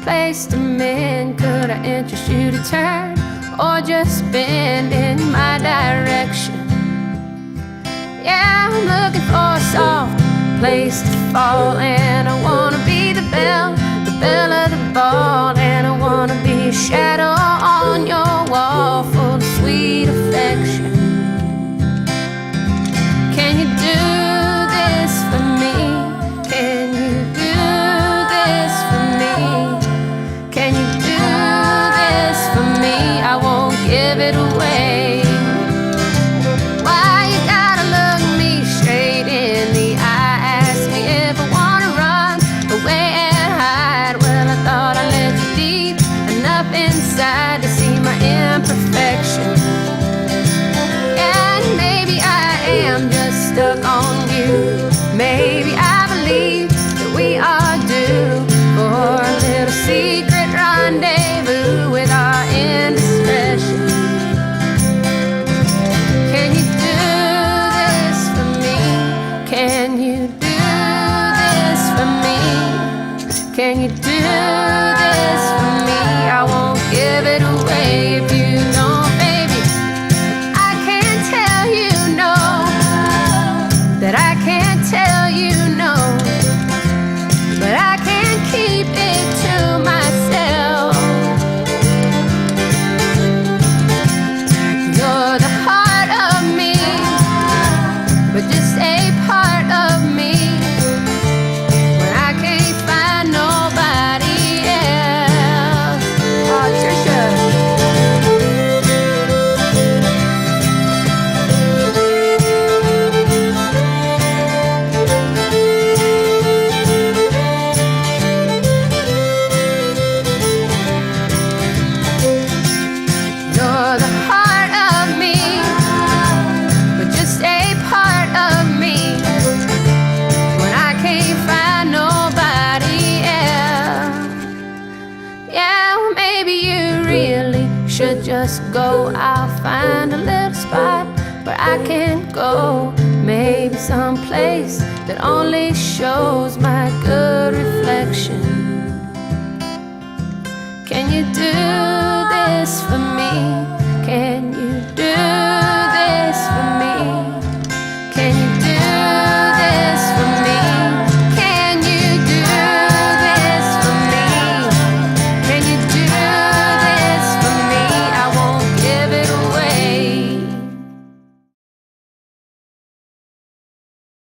place to mend? Could I interest you to turn or just bend in my direction? Yeah, I'm looking for a soft place to fall, and I wanna be the belle of the ball, and I wanna be a shadow on your wall full of sweet affection. Can you do this for me? Can you do this for me? Can you do this for me? I won't give it away. Why you gotta look me straight in the eye? Ask me if I wanna run away and hide. Well, I thought I let you deep enough inside to see my imperfection. And maybe I am just stuck on you. Maybe I believe that we are due for a little secret rendezvous with our indiscretion. Can you do this for me? Can you do this for me? Can you do this for me? I won't give it away if you don't, baby. I can't tell you no, that I can't tell you no, but I can't keep it to myself. You're the heart of me, but just a part of me. When I can't find nobody else. Oh, Trisha. You're the heart of me, but just a part of me. When I can't find nobody else. Yeah, well, maybe you really should just go. I'll find a little spot where I can go. Maybe someplace that only shows my good reflection. Can you do this for me? Can you